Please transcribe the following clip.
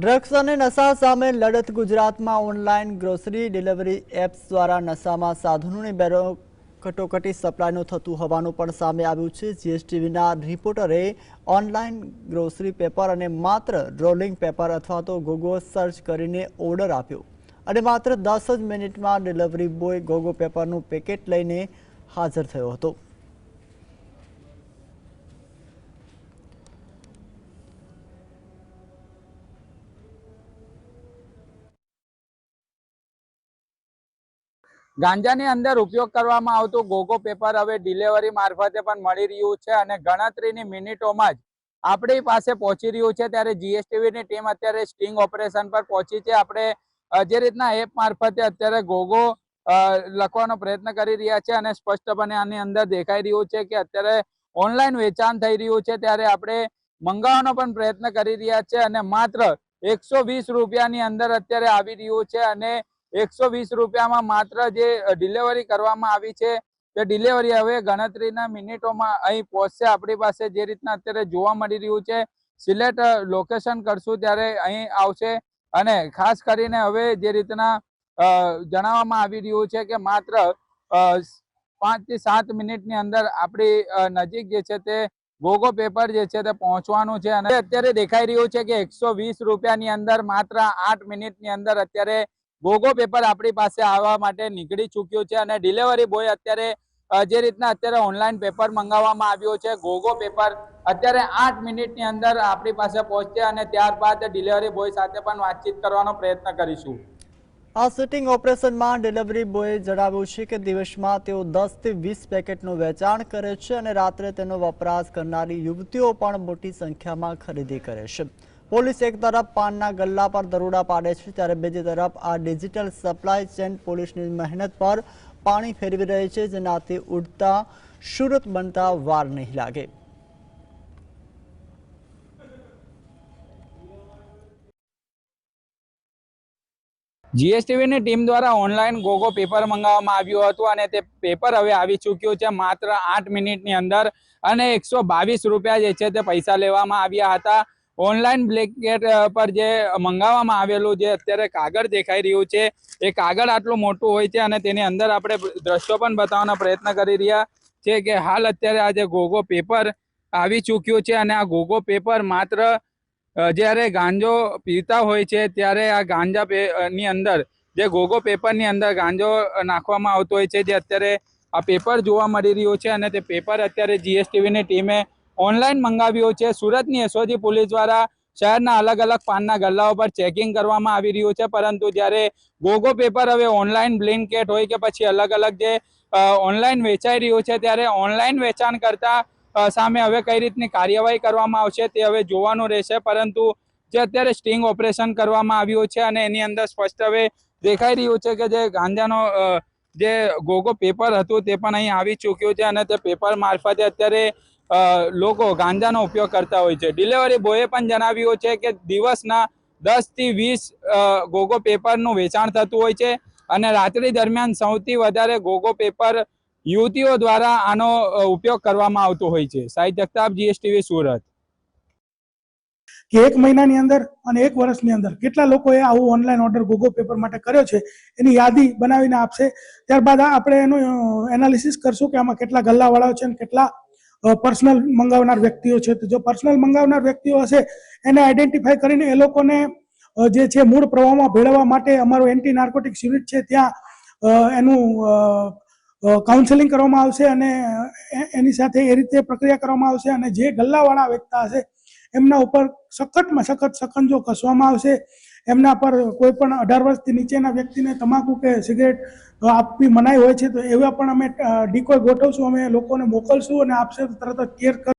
Drugs અને નશા સામે લડત ગુજરાતમાં ઓનલાઈન ગ્રોસરી ડિલિવરી એપ્સ દ્વારા નશામાં સાધનોની કટોકટી સપ્લાયનું થતું હોવાનું પણ સામે આવ્યું છે। જીએસટીવીના રિપોર્ટરે ઓનલાઈન ગ્રોસરી પેપર અને માત્ર રોલિંગ પેપર અથવા તો ગોગો સર્ચ કરીને ઓર્ડર આપ્યો અને માત્ર 10 જ મિનિટમાં ડિલિવરી બોય ગોગો પેપરનું પેકેટ લઈને હાજર થયો હતો। ગાંજાની અંદર ઉપયોગ કરવામાં આવતું ગોગો પેપર હવે ડિલિવરી મારફતે પણ મળી રહ્યું છે અને ગણતરીની મિનિટોમાં જ આપણી પાસે પહોંચી રહ્યું છે। ત્યારે જીએસટીવીની ટીમ અત્યારે સ્ટિંગ ઓપરેશન પર પહોંચી છે। આપણે જે રીતના એપ મારફતે અત્યારે ગોગો લખવાનો પ્રયત્ન કરી રહ્યા છે અને સ્પષ્ટપણે આની અંદર દેખાઈ રહ્યું છે કે અત્યારે ઓનલાઈન વેચાણ થઈ રહ્યું છે। ત્યારે આપણે મંગાવવાનો પણ પ્રયત્ન કરી રહ્યા છે અને માત્ર 120 રૂપિયાની અંદર અત્યારે આવી રહ્યું છે અને 120 રૂપિયામાં માત્ર જે ડિલિવરી કરવામાં આવી છે તે ડિલિવરી હવે ગણતરીના મિનિટોમાં અહીં પહોંચશે આપણી પાસે। જે રીતના અત્યારે જોવા મળી રહ્યું છે સિલેક્ટ લોકેશન કરશું ત્યારે અહીં આવશે અને ખાસ કરીને હવે જે રીતના જણાવવામાં આવી રહ્યું છે કે માત્ર 5 થી 7 મિનિટની અંદર આપણી નજીક જે છે તે ગોગો પેપર જે છે તે પહોંચવાનું છે અને અત્યારે દેખાઈ રહ્યું છે કે 120 રૂપિયાની અંદર માત્ર 8 મિનિટની અંદર અત્યારે ગોગો પેપર આપણી પાસે આવવા માટે નીકળી ચૂક્યું છે અને ડિલિવરી બોય અત્યારે જે રીતના અત્યારે ઓનલાઈન પેપર મંગાવવામાં આવ્યું છે ગોગો પેપર અત્યારે 8 મિનિટની અંદર આપણી પાસે પહોંચશે અને ત્યારબાદ ડિલિવરી બોય સાથે પણ વાતચીત કરવાનો પ્રયત્ન કરીશું। આ શૂટિંગ ઓપરેશનમાં ડિલિવરી બોયે જણાવ્યું છે કે દિવસમાં તેઓ 10 થી 20 પેકેટનું વેચાણ કરે છે અને રાત્રે તેનો વપરાશ કરનારી યુવતીઓ પણ મોટી સંખ્યામાં ખરીદી કરે છે। પોલીસ એક તરફ પાનના ગલ્લા પર દરોડા પાડે છે ત્યારે બીજી તરફ આ ડિજિટલ સપ્લાય ચેન પોલીસની મહેનત પર પાણી ફેરવી રહી છે, જેનાથી ઉડતા સુરત બનતા વાર નહીં લાગે। જીએસટીવીની ટીમ દ્વારા ઓનલાઈન ગોગો પેપર મંગાવવામાં આવ્યું હતું અને તે પેપર હવે આવી ચૂક્યું છે માત્ર 8 મિનિટની અંદર અને 122 રૂપિયા જે છે તે પૈસા લેવામાં આવ્યા હતા। ઓનલાઈન બ્લેન્કેટ પર જે મંગાવવામાં આવેલું જે અત્યારે કાગળ દેખાઈ રહ્યું છે એ કાગળ આટલું મોટું હોય છે અને તેની અંદર આપણે દ્રશ્યો પણ બતાવવાનો પ્રયત્ન કરી રહ્યા છે કે હાલ અત્યારે આ જે ગોગો પેપર આવી ચૂક્યું છે અને આ ગોગો પેપર માત્ર જ્યારે ગાંજો પીતા હોય છે ત્યારે આ ગાંજા ની અંદર જે ગોગો પેપરની અંદર ગાંજો નાખવામાં આવતો હોય છે, જે અત્યારે આ પેપર જોવા મળી રહ્યું છે અને તે પેપર અત્યારે જીએસટીવીની ટીમે ઓનલાઈન મંગાવ્યું છે। સુરતની એસઓજી પોલીસ દ્વારા શહેરના અલગ અલગ પાનના ગલ્લાઓ પર ચેકિંગ કરવામાં આવી રહ્યું છે, પરંતુ જ્યારે ગોગો પેપર હવે ઓનલાઈન બ્લિંકિટ હોય કે પછી અલગ અલગ જે ઓનલાઈન વેચાઈ રહ્યું છે ત્યારે ઓનલાઈન વેચાણ કરતા સામે હવે કઈ રીતની કાર્યવાહી કરવામાં આવશે તે હવે જોવાનું રહેશે। પરંતુ જે અત્યારે સ્ટિંગ ઓપરેશન કરવામાં આવ્યું છે અને એની અંદર સ્પષ્ટ હવે દેખાઈ રહ્યું છે કે જે ગાંજાનો જે ગોગો પેપર હતું તે પણ અહીં આવી ચૂક્યું છે અને તે પેપર મારફતે અત્યારે લોકો ગાંજાનો ઉપયોગ કરતા હોય છે। ડિલિવરી બોયે પણ જણાવ્યું છે કે દિવસના 10 થી 20 ગોગો પેપરનું વેચાણ થતું હોય છે અને રાત્રિ દરમિયાન સૌથી વધારે ગોગો પેપર યુવતીઓ દ્વારા આનો ઉપયોગ કરવામાં આવતો હોય છે। સાહિદ જગતાપ, જીએસટીવી, સુરત। કે 1 મહિનાની અંદર અને 1 વર્ષની અંદર કેટલા લોકોએ આવું ઓનલાઈન ઓર્ડર ગોગો પેપર માટે કર્યો છે એની યાદી બનાવીને આપશે। ત્યારબાદ આપણે એનું એનાલિસિસ કરશું કે આમાં કેટલા ગલ્લાવાળાઓ છે અને કેટલા પર્સનલ મંગાવનાર વ્યક્તિઓ છે। તો જો પર્સનલ મંગાવનાર વ્યક્તિઓ હશે એને આઈડેન્ટિફાઈ કરીને એ લોકોને જે છે મૂળ પ્રવાહમાં ભેળવવા માટે અમારું એન્ટી નાર્કોટિક્સ યુનિટ છે ત્યાં એનું કાઉન્સેલિંગ કરવામાં આવશે અને એની સાથે એ રીતે પ્રક્રિયા કરવામાં આવશે અને જે ગલ્લાવાળા વ્યક્તિ હશે એમના ઉપર સખતમાં સખત શકંજો કસવામાં આવશે। એમના પર કોઈ પણ 18 વર્ષથી નીચેના વ્યક્તિને તમાકુ કે સિગરેટ આપવી મનાઈ હોય છે તો એવા પણ અમે ડીકોય ગોઠવશું, અમે લોકોને મોકલશું અને આપશે તરત જ કેર